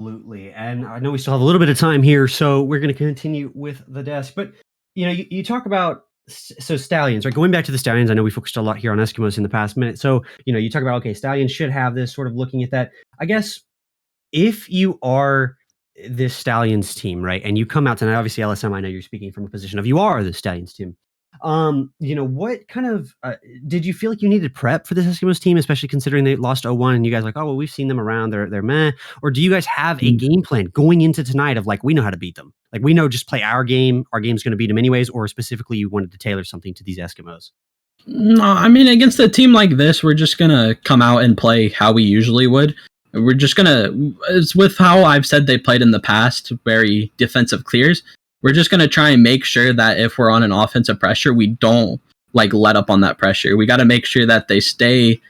Absolutely. And I know we still have a little bit of time here, so we're going to continue with the desk. But, you talk about, so Stallions, right? Going back to the Stallions, I know we focused a lot here on Eskimos in the past minute. So, you talk about, okay, Stallions should have this, sort of looking at that. I guess if you are this Stallions team, right, and you come out tonight, obviously LSM, I know you're speaking from a position of you are the Stallions team. What kind of did you feel like you needed prep for this Eskimos team, especially considering they lost 0-1 and you guys are like, oh well, we've seen them around, they're meh, or do you guys have a game plan going into tonight of like, we know how to beat them, like we know just play our game's going to beat them anyways, or specifically you wanted to tailor something to these Eskimos? No, I mean, against a team like this, we're just gonna come out and play how we usually would. We're just gonna, it's with how I've said they played in the past, very defensive clears. We're just going to try and make sure that if we're on an offensive pressure, we don't like let up on that pressure. We got to make sure that they stay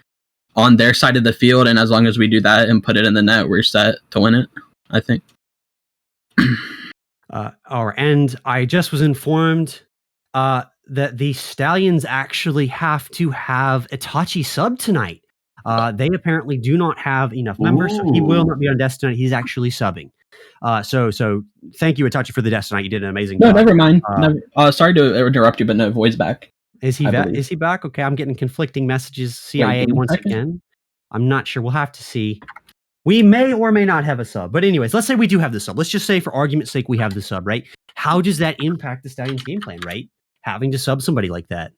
on their side of the field. And as long as we do that and put it in the net, we're set to win it, I think. And I just was informed that the Stallions actually have to have Itachi sub tonight. They apparently do not have enough members, so he will not be on desk tonight. He's actually subbing. So thank you, Itachi, for the desk tonight. You did an amazing job. No, never mind. Sorry to interrupt you, but no, Void's back. Is he back? Is he back? Okay, I'm getting conflicting messages. CIA once again. I'm not sure. We'll have to see. We may or may not have a sub. But anyways, let's say we do have the sub. Let's just say for argument's sake we have the sub, right? How does that impact the Stallions game plan, right? Having to sub somebody like that.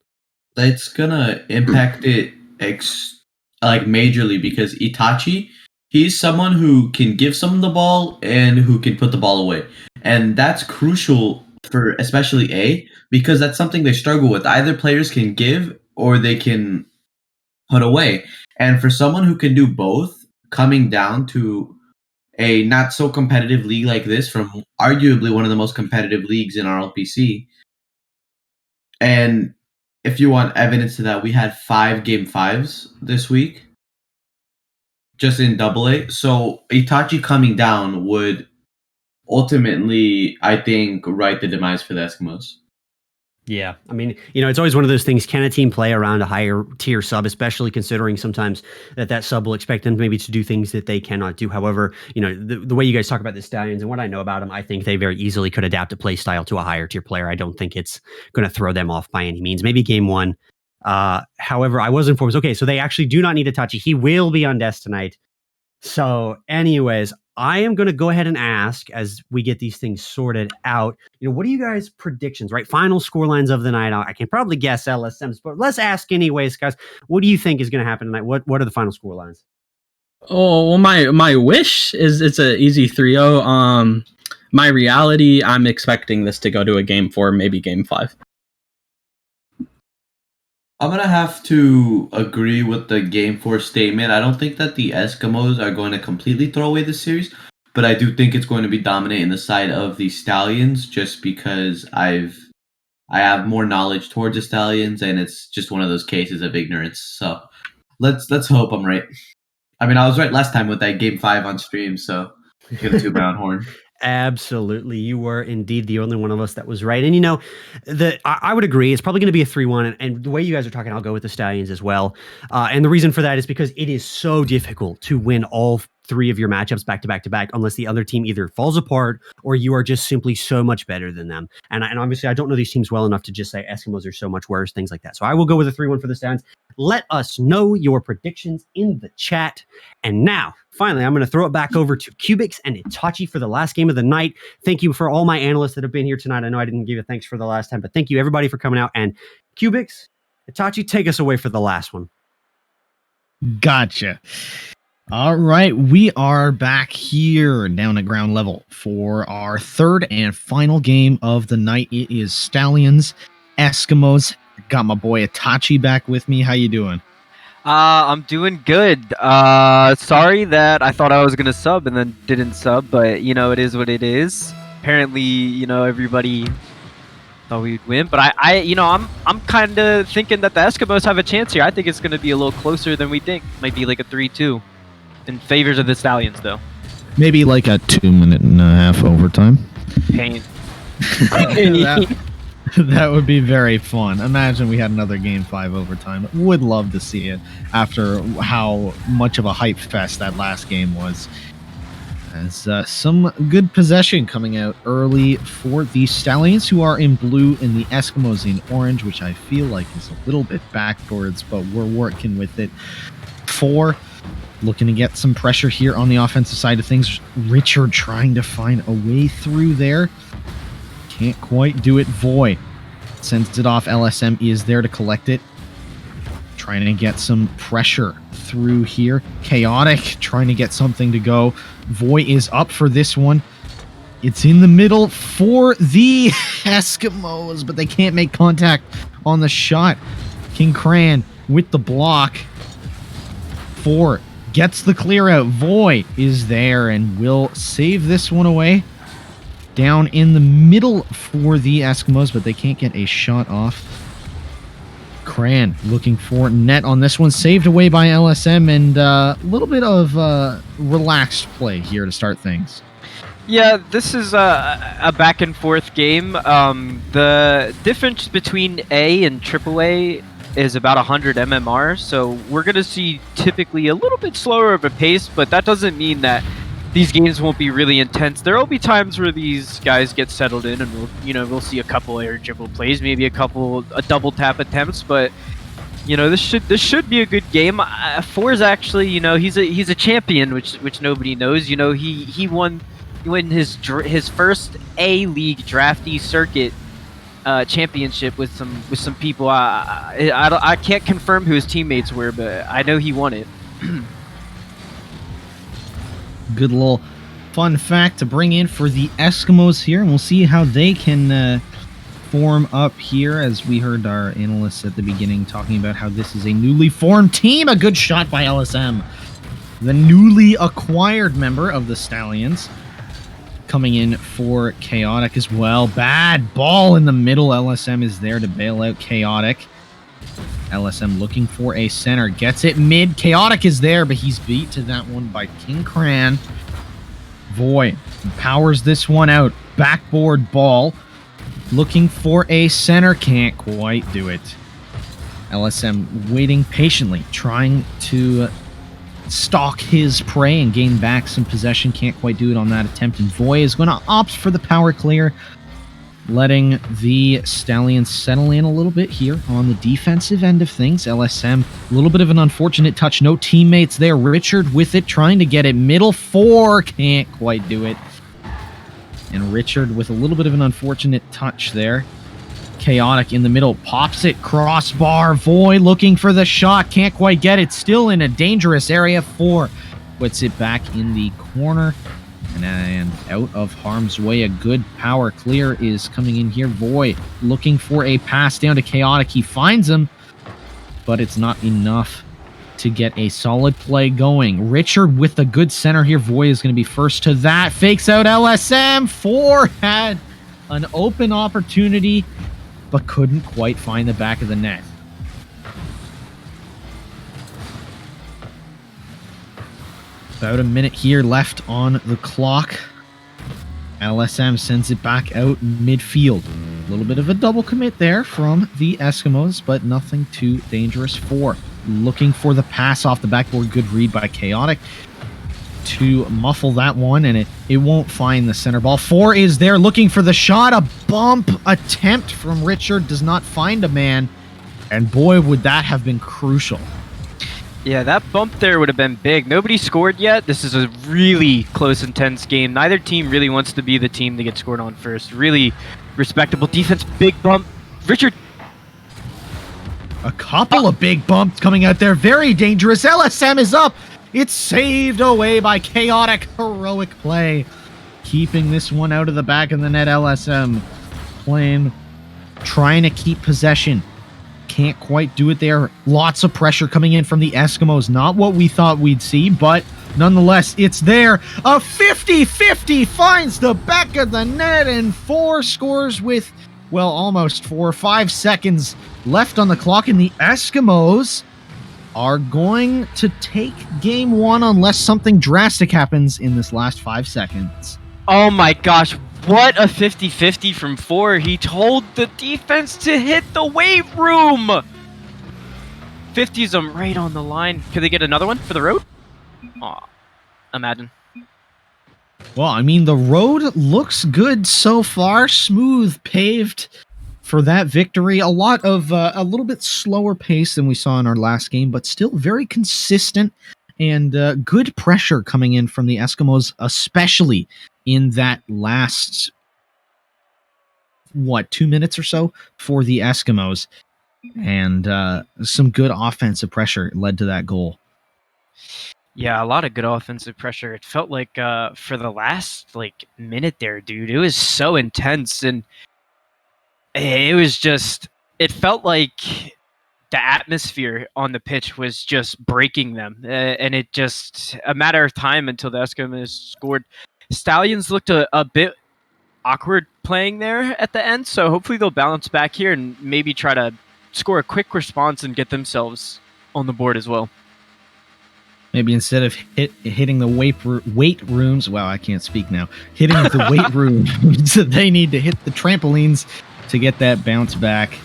That's gonna impact it majorly, because Itachi, he's someone who can give someone the ball and who can put the ball away. And that's crucial for especially A, because that's something they struggle with. Either players can give or they can put away. And for someone who can do both, coming down to a not so competitive league like this, from arguably one of the most competitive leagues in RLPC, and if you want evidence to that, we had 5 Game 5s this week, just in AA. So Itachi coming down would ultimately, I think, write the demise for the Eskimos. Yeah, I mean, it's always one of those things. Can a team play around a higher tier sub, especially considering sometimes that sub will expect them maybe to do things that they cannot do. However, the way you guys talk about the Stallions and what I know about them, I think they very easily could adapt a play style to a higher tier player. I don't think it's going to throw them off by any means. Maybe game 1. However, I was informed. Okay, so they actually do not need Itachi. He will be on desk tonight. So anyways, I am going to go ahead and ask, as we get these things sorted out, what are you guys' predictions, right? Final score lines of the night. I can probably guess LSM's, but let's ask anyways, guys. What do you think is going to happen tonight? What are the final score lines? Oh, well, my wish is it's an easy 3-0. My reality, I'm expecting this to go to a game 4, maybe game 5. I'm going to have to agree with the Game 4 statement. I don't think that the Eskimos are going to completely throw away the series, but I do think it's going to be dominating the side of the Stallions, just because I have more knowledge towards the Stallions, and it's just one of those cases of ignorance. So let's hope I'm right. I mean, I was right last time with that Game 5 on stream, so give it to Brown Horn. Absolutely. You were indeed the only one of us that was right. And, I would agree. It's probably going to be a 3-1. And the way you guys are talking, I'll go with the Stallions as well. And the reason for that is because it is so difficult to win all 3 of your matchups back to back to back, unless the other team either falls apart or you are just simply so much better than them. And obviously, I don't know these teams well enough to just say Eskimos are so much worse, things like that. So I will go with a 3-1 for the Stallions. Let us know your predictions in the chat. And now, finally, I'm going to throw it back over to Cubics and Itachi for the last game of the night. Thank you for all my analysts that have been here tonight. I know I didn't give you thanks for the last time, but thank you everybody for coming out. And Cubics, Itachi, take us away for the last one. Gotcha. All right, we are back here down at ground level for our third and final game of the night. It is Stallions, Eskimos. Got my boy Itachi back with me. How you doing? I'm doing good. Sorry that I thought I was gonna sub and then didn't sub, but it is what it is. Apparently, everybody thought we'd win, but I'm kind of thinking that the Eskimos have a chance here. I think it's gonna be a little closer than we think. Might be like a 3-2 in favors of the Stallions, though. Maybe like a 2.5 overtime. Pain. That would be very fun. Imagine we had another Game 5 overtime. Would love to see it after how much of a hype fest that last game was. As some good possession coming out early for the Stallions, who are in blue and the Eskimos in orange, which I feel like is a little bit backwards, but we're working with it. 4, looking to get some pressure here on the offensive side of things. Richard trying to find a way through there. Can't quite do it. Voy sends it off. LSM is there to collect it. Trying to get some pressure through here. Chaotic trying to get something to go. Voy is up for this one. It's in the middle for the Eskimos, but they can't make contact on the shot. King Cran with the block. 4 gets the clear out. Voy is there and will save this one away. Down in the middle for the Eskimos, but they can't get a shot off. Cran looking for net on this one. Saved away by LSM, and a little bit of relaxed play here to start things. Yeah, this is a back and forth game. The difference between A and AAA is about 100 mmR, so we're going to see typically a little bit slower of a pace, but that doesn't mean that these games won't be really intense. There will be times where these guys get settled in, and we'll see a couple air dribble plays, maybe a double tap attempts, but this should be a good game. 4 is actually, he's a champion, which nobody knows. He won his first A League Draftee Circuit championship with some people. I can't confirm who his teammates were, but I know he won it. Good little fun fact to bring in for the Eskimos here, and we'll see how they can form up here, as we heard our analysts at the beginning talking about how this is a newly formed team. A good shot by LSM, the newly acquired member of the Stallions, coming in for Chaotic as well. Bad ball in the middle. LSM is there to bail out Chaotic. LSM looking for a center. Gets it mid. Chaotic is there, but he's beat to that one by King Cran. Voy powers this one out. Backboard ball. Looking for a center. Can't quite do it. LSM waiting patiently, trying to stalk his prey and gain back some possession. Can't quite do it on that attempt, and Voy is going to opt for the power clear, letting the Stallions settle in a little bit here on the defensive end of things. LSM, a little bit of an unfortunate touch. No teammates there. Richard with it, trying to get it middle. 4, can't quite do it. And Richard with a little bit of an unfortunate touch there. Chaotic in the middle, pops it, crossbar. Voy looking for the shot, can't quite get it. Still in a dangerous area. 4 puts it back in the corner and out of harm's way. A good power clear is coming in here. Voy looking for a pass down to Chaotic. He finds him, but it's not enough to get a solid play going. Richard with a good center here. Voy is going to be first to that. Fakes out LSM. 4 had an open opportunity, but couldn't quite find the back of the net. About a minute here left on the clock. LSM sends it back out midfield. A little bit of a double commit there from the Eskimos, but nothing too dangerous. 4 looking for the pass off the backboard. Good read by Chaotic to muffle that one, and it won't find the center ball. 4 is there looking for the shot. A bump attempt from Richard does not find a man, and boy, would that have been crucial. Yeah, that bump there would have been big. Nobody scored yet. This is a really close, intense game. Neither team really wants to be the team that gets scored on first. Really respectable defense. Big bump. Richard. A couple of big bumps coming out there. Very dangerous. LSM is up. It's saved away by Chaotic. Heroic play. Keeping this one out of the back of the net. LSM playing, trying to keep possession. Can't quite do it there. Lots of pressure coming in from the Eskimos. Not what we thought we'd see, but nonetheless, it's there. A 50-50 finds the back of the net, and 4 scores with, well, almost 4 or 5 seconds left on the clock, and the Eskimos are going to take game 1 unless something drastic happens in this last 5 seconds. Oh my gosh, what a 50-50 from 4. He told the defense to hit the weight room. 50s them right on the line. Could they get another one for the road? Aw, imagine. Well, I mean, the road looks good so far. Smooth, paved for that victory. A little bit slower pace than we saw in our last game, but still very consistent and good pressure coming in from the Eskimos, especially in that last, 2 minutes or so for the Eskimos. And some good offensive pressure led to that goal. Yeah, a lot of good offensive pressure. It felt like for the last minute there, dude, it was so intense, and it was just, it felt like the atmosphere on the pitch was just breaking them, and it just a matter of time until the Eskimos scored. Stallions looked a bit awkward playing there at the end, so hopefully they'll bounce back here and maybe try to score a quick response and get themselves on the board as well. Maybe instead of hitting the weight rooms, wow, I can't speak now. Hitting the weight rooms, they need to hit the trampolines to get that bounce back.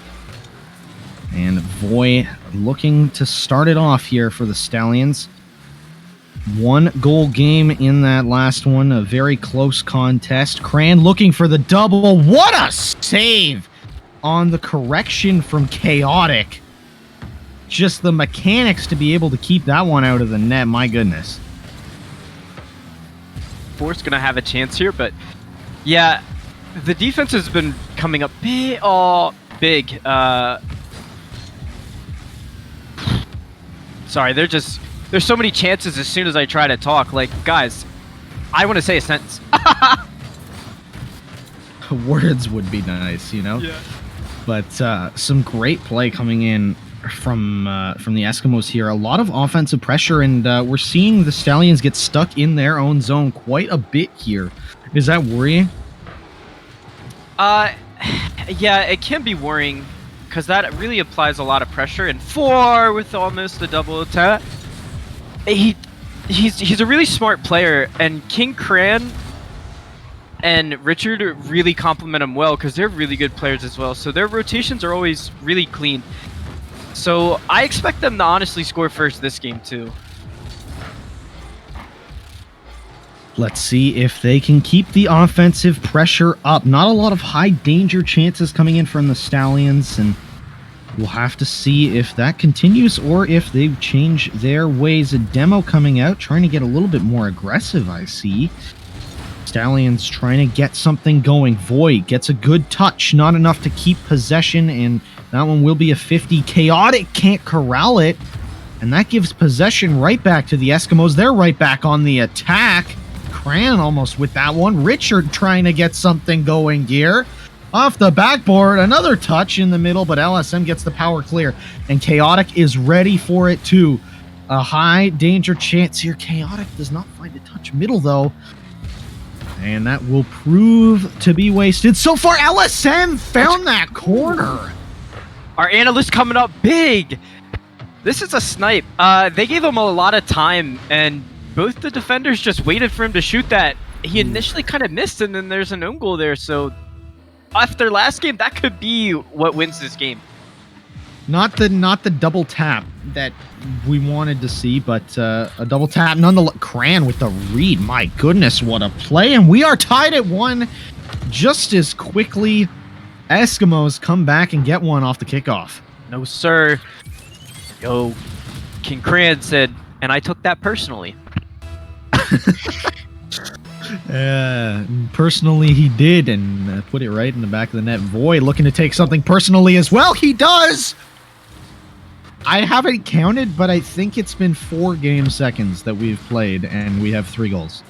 And Voy looking to start it off here for the Stallions. 1 goal game in that last one, a very close contest. Cran looking for the double. What a save on the correction from Chaotic. Just the mechanics to be able to keep that one out of the net. My goodness. Force gonna have a chance here, but yeah, the defense has been coming up big. Sorry, there's so many chances as soon as I try to talk. Like, guys, I want to say a sentence. Words would be nice, you know? Yeah. But some great play coming in from the Eskimos here. A lot of offensive pressure, and we're seeing the Stallions get stuck in their own zone quite a bit here. Is that worrying? Yeah, it can be worrying because that really applies a lot of pressure. And 4 with almost a double attack. He's a really smart player, and King Cran and Richard really complement him well because they're really good players as well. So their rotations are always really clean. So I expect them to honestly score first this game too. Let's see if they can keep the offensive pressure up. Not a lot of high danger chances coming in from the Stallions, and we'll have to see if that continues or if they change their ways. A demo coming out, trying to get a little bit more aggressive, I see. Stallions trying to get something going. Void gets a good touch, not enough to keep possession, and that one will be a 50. Chaotic can't corral it, and that gives possession right back to the Eskimos. They're right back on the attack. Cran almost with that one. Richard trying to get something going here. Off the backboard, another touch in the middle, but LSM gets the power clear, and Chaotic is ready for it too. A high danger chance here. Chaotic does not find a touch middle though, and that will prove to be wasted. So far, LSM found that corner. Our analyst coming up big. This is a snipe. They gave him a lot of time, and both the defenders just waited for him to shoot that. He initially kind of missed, and then there's an own goal there. So after last game, that could be what wins this game. Not the double tap that we wanted to see, but a double tap nonetheless. Cran with the read. My goodness, what a play. And we are tied at 1 just as quickly. Eskimos come back and get one off the kickoff. No, sir. Yo, King Cran said, and I took that personally. Personally, he did, and put it right in the back of the net. Void looking to take something personally as well. He does! I haven't counted, but I think it's been 4 game seconds that we've played, and we have 3 goals.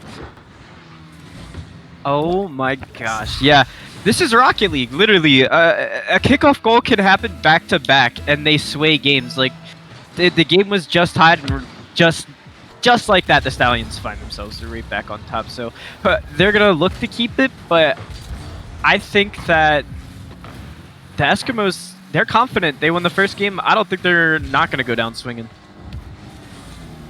Oh my gosh. Yeah, this is Rocket League. Literally, a kickoff goal can happen back to back, and they sway games. Like, the game was just tied, and just like that, the Stallions find themselves right back on top. So they're going to look to keep it, but I think that the Eskimos, they're confident. They won the first game. I don't think they're not going to go down swinging.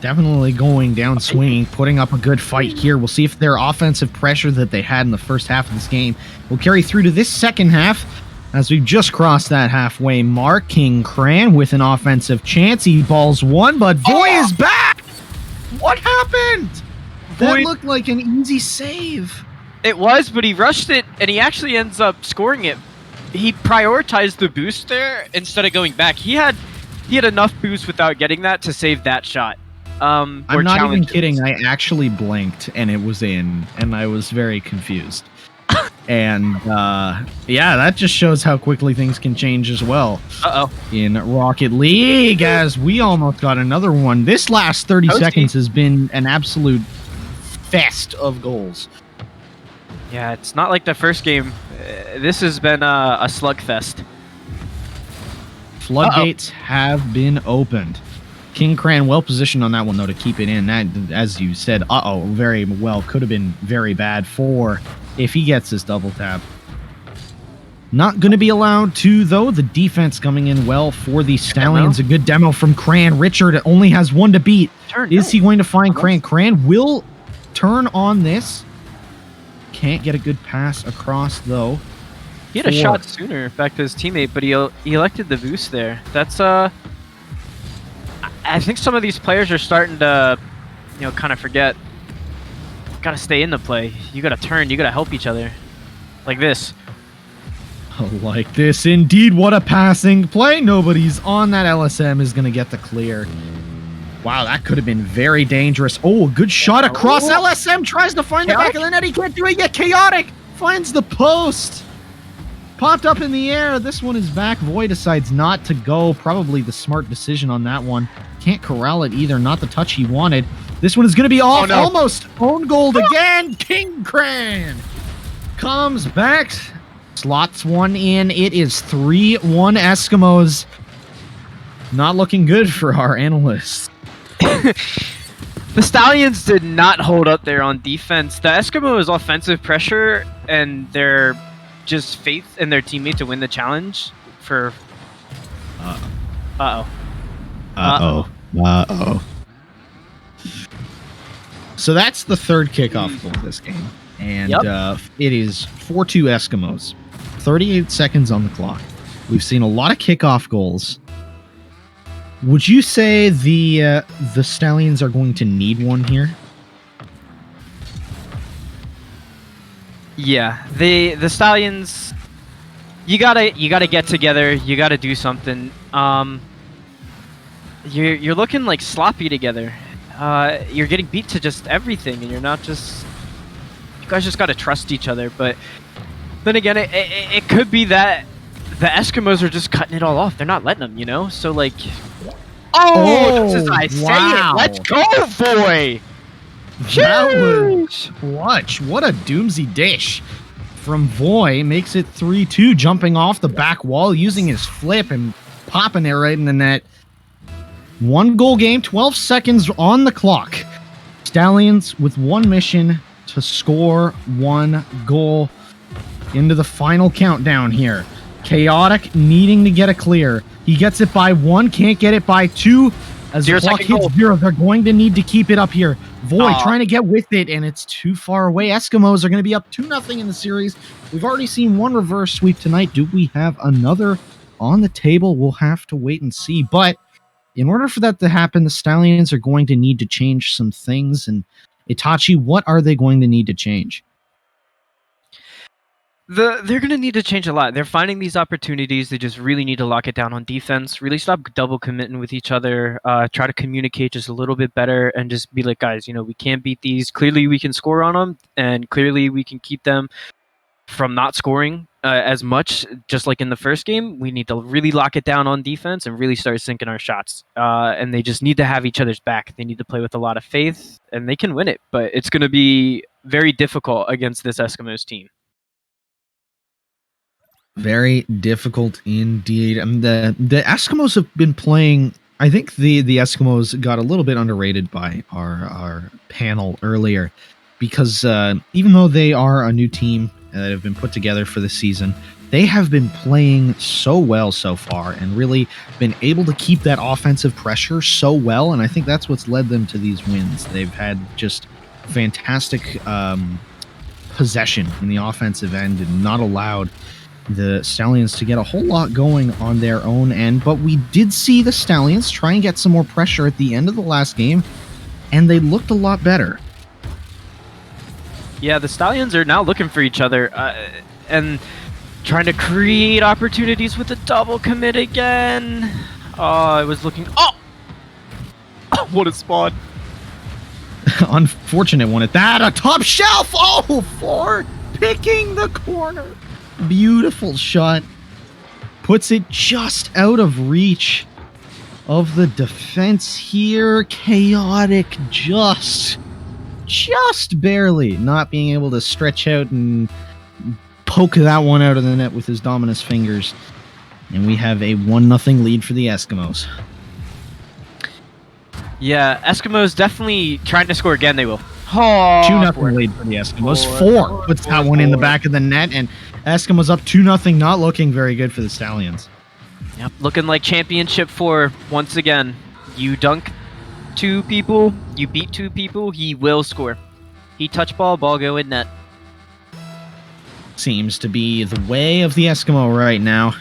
Definitely going down swinging, putting up a good fight here. We'll see if their offensive pressure that they had in the first half of this game will carry through to this second half, as we've just crossed that halfway mark. King Cran with an offensive chance. He balls one, but Voy is back! What happened? That Boyd, looked like an easy save. it was, but he rushed it, and he actually ends up scoring it. He prioritized the boost there instead of going back. He had enough boost without getting that to save that shot. I'm not even kidding. I actually blinked and it was in, and I was very confused. And yeah, that just shows how quickly things can change as well. In Rocket League, as we almost got another one. This last 30 seconds has been an absolute fest of goals. Yeah, it's not like the first game. This has been a slugfest. Floodgates have been opened. King Cran well positioned on that one, though, to keep it in. That, as you said, very well. Could have been very bad for if he gets this double tap. Not going to be allowed to, though. The defense coming in well for the Stallions. A good demo from Cran. Richard only has one to beat. Is he going to find Cran? Cran will turn on this. Can't get a good pass across, though. He had a shot sooner back to his teammate, but he elected the boost there. That's I think some of these players are starting to, kind of forget. Gotta stay in the play. You gotta turn. You gotta help each other. Like this. Like this, indeed. What a passing play. Nobody's on that. LSM is gonna get the clear. Wow, that could have been very dangerous. Oh, a good shot across. LSM tries to find the back of the net. He can't do it yet. Chaotic finds the post. Popped up in the air. This one is back. Void decides not to go. Probably the smart decision on that one. Can't corral it either. Not the touch he wanted. This one is going to be off. Almost own goal again. King Cran comes back. Slots one in. It is 3-1 Eskimos. Not looking good for our analysts. The Stallions did not hold up there on defense. The Eskimos' offensive pressure and their just faith in their teammate to win the challenge for... So that's the third kickoff goal of this game. And it is 4-2 Eskimos. 38 seconds on the clock. We've seen a lot of kickoff goals. Would you say the Stallions are going to need one here? Yeah, the Stallions, you gotta get together. You gotta do something. You're looking like sloppy together. You're getting beat to just everything, and you're not just. You guys just gotta trust each other. But then again, it could be that the Eskimos are just cutting it all off. They're not letting them, So like, just as I say it, let's go, boy. That was clutch. What a doomsy dish from Voy. Makes it 3-2, jumping off the back wall, using his flip and popping it right in the net. 1 goal game, 12 seconds on the clock. Stallions with one mission to score 1 goal into the final countdown here. Chaotic needing to get a clear. He gets it by 1, can't get it by 2. As the clock hits 0, they're going to need to keep it up here. Void trying to get with it, and it's too far away. Eskimos are going to be up 2-0 in the series. We've already seen 1 reverse sweep tonight. Do we have another on the table? We'll have to wait and see. But in order for that to happen, the Stallions are going to need to change some things. And Itachi, what are they going to need to change? They're going to need to change a lot. They're finding these opportunities. They just really need to lock it down on defense, really stop double committing with each other, try to communicate just a little bit better, and just be like, guys, we can't beat these. Clearly we can score on them, and clearly we can keep them from not scoring as much, just like in the first game. We need to really lock it down on defense and really start sinking our shots. And they just need to have each other's back. They need to play with a lot of faith, and they can win it, but it's going to be very difficult against this Eskimos team. Very difficult indeed. The Eskimos have been playing. I think the Eskimos got a little bit underrated by our panel earlier, because even though they are a new team that have been put together for the season, they have been playing so well so far and really been able to keep that offensive pressure so well. And I think that's what's led them to these wins. They've had just fantastic possession in the offensive end and not allowed the Stallions to get a whole lot going on their own end. But we did see the Stallions try and get some more pressure at the end of the last game, and they looked a lot better. Yeah, the Stallions are now looking for each other and trying to create opportunities with a double commit again. Oh, it was looking. Oh! What a spawn. Unfortunate one at that. A top shelf. Oh, for picking the corner. Beautiful shot. Puts it just out of reach of the defense here. Chaotic just barely not being able to stretch out and poke that one out of the net with his dominus fingers. And we have a 1-0 lead for the Eskimos. Yeah, Eskimos definitely trying to score again. They will. Oh, 2-0 lead for the Eskimos. Four puts that one in the back of the net, and Eskimos up 2-0, not looking very good for the Stallions. Yep, looking like championship 4 once again. You dunk 2 people, you beat 2 people, he will score. He touch ball go in net. Seems to be the way of the Eskimo right now.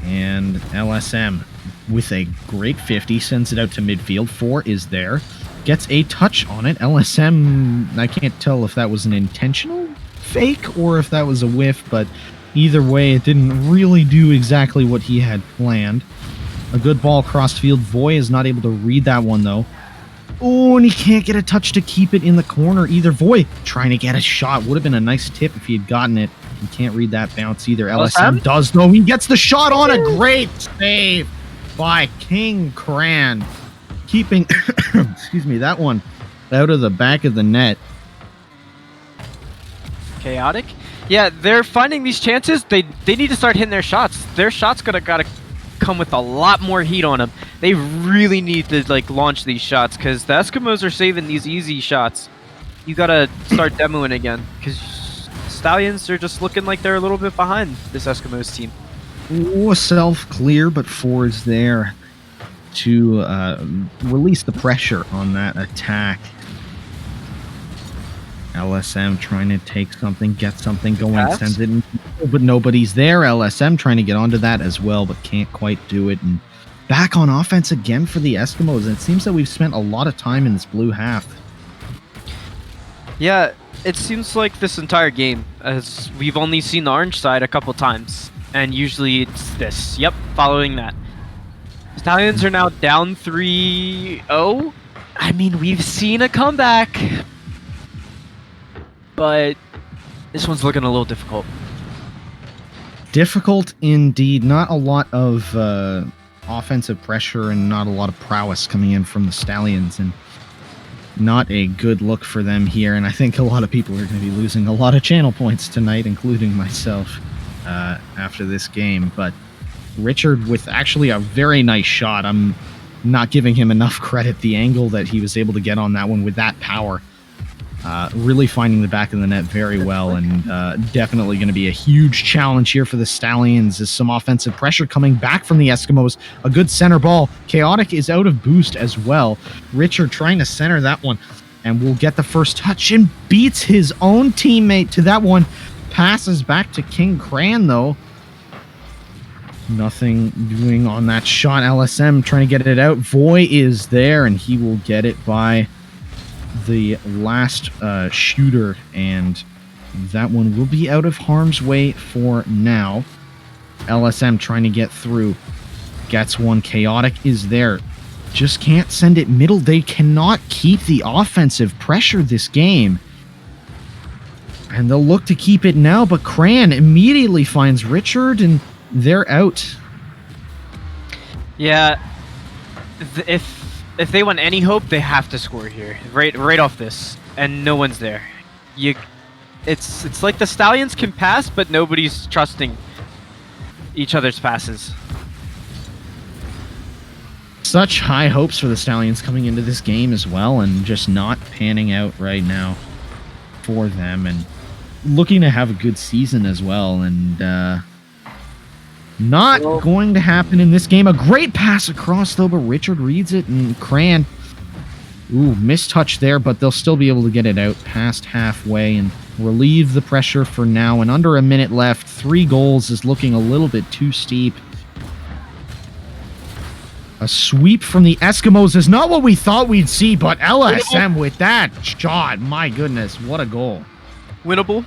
And LSM with a great 50 sends it out to midfield. 4 is there. Gets a touch on it. LSM, I can't tell if that was an intentional fake or if that was a whiff, but either way, it didn't really do exactly what he had planned. A good ball crossed field. Voy is not able to read that one, though. Oh, and he can't get a touch to keep it in the corner either. Voy trying to get a shot. Would have been a nice tip if he had gotten it. He can't read that bounce either. LSM does, though. He gets the shot on. A great save by King Cran. Keeping excuse me, that one out of the back of the net. Chaotic? Yeah, they're finding these chances. They need to start hitting their shots. Their shots gotta come with a lot more heat on them. They really need to like launch these shots because the Eskimos are saving these easy shots. You gotta start demoing again because Stallions are just looking like they're a little bit behind this Eskimos team. Oh, self-clear, but 4 is there to release the pressure on that attack. LSM trying to take something, get something going, sends it in, but nobody's there. LSM trying to get onto that as well, but can't quite do it. And back on offense again for the Eskimos. And it seems that we've spent a lot of time in this blue half. Yeah, it seems like this entire game, as we've only seen the orange side a couple times, and usually it's this. Yep, following that. Stallions are now down 3-0. I mean, we've seen a comeback, but this one's looking a little difficult. Difficult indeed. Not a lot of offensive pressure and not a lot of prowess coming in from the Stallions, and not a good look for them here. And I think a lot of people are going to be losing a lot of channel points tonight, including myself, after this game. But Richard with actually a very nice shot. I'm not giving him enough credit. The angle that he was able to get on that one with that power, really finding the back of the net very well, and definitely going to be a huge challenge here for the Stallions. Is some offensive pressure coming back from the Eskimos. A good center ball. Chaotic is out of boost as well. Richard trying to center that one, and will get the first touch and beats his own teammate to that one. Passes back to King Cran, though. Nothing doing on that shot. LSM trying to get it out. Voy is there, and he will get it by the last shooter, and that one will be out of harm's way for now. LSM trying to get through. Gets one. Chaotic is there. Just can't send it middle. They cannot keep the offensive pressure this game. And they'll look to keep it now, but Cran immediately finds Richard, and they're out. Yeah, if they want any hope, they have to score here, right off this, and no one's there. It's like the Stallions can pass, but nobody's trusting each other's passes. Such high hopes for the Stallions coming into this game as well, and just not panning out right now for them, and looking to have a good season as well, and not going to happen in this game. A great pass across, though, but Richard reads it, and Cran, mistouch there, but they'll still be able to get it out past halfway and relieve the pressure for now. And under a minute left, 3 goals is looking a little bit too steep. A sweep from the Eskimos is not what we thought we'd see, but LSM with that shot. My goodness, what a goal. Winnable.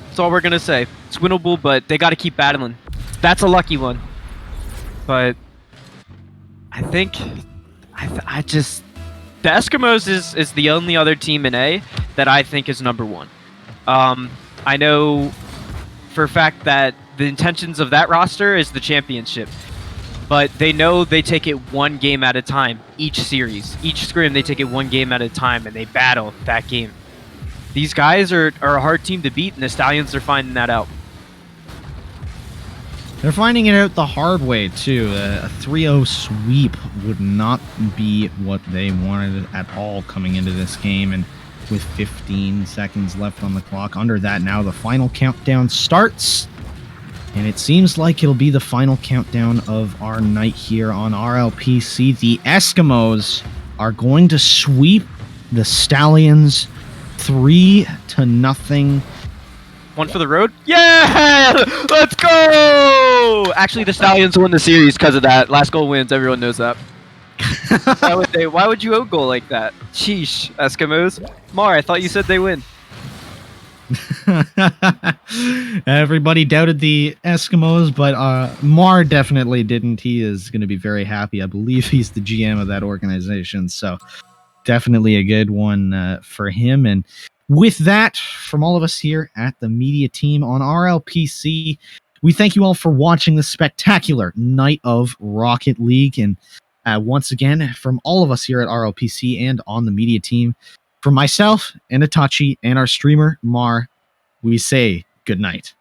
That's all we're going to say. It's winnable, but they got to keep battling. That's a lucky one. But I think I just the Eskimos is the only other team in A that I think is number one. I know for a fact that the intentions of that roster is the championship, but they know they take it one game at a time. Each series, each scrim, they take it one game at a time, and they battle that game. These guys are a hard team to beat, and the Stallions are finding that out. They're finding it out the hard way, too. A 3-0 sweep would not be what they wanted at all coming into this game. And with 15 seconds left on the clock, under that now, the final countdown starts. And it seems like it'll be the final countdown of our night here on RLPC. The Eskimos are going to sweep the Stallions 3-0. One for the road? Yeah! Let's go! Actually, the Stallions won the series because of that. Last goal wins. Everyone knows that. Why would you own goal like that? Sheesh, Eskimos. Mar, I thought you said they win. Everybody doubted the Eskimos, but Mar definitely didn't. He is going to be very happy. I believe he's the GM of that organization, so definitely a good one for him. And with that, from all of us here at the media team on RLPC, we thank you all for watching the spectacular night of Rocket League. And once again, from all of us here at RLPC and on the media team, from myself and Itachi and our streamer, Mar, we say good night.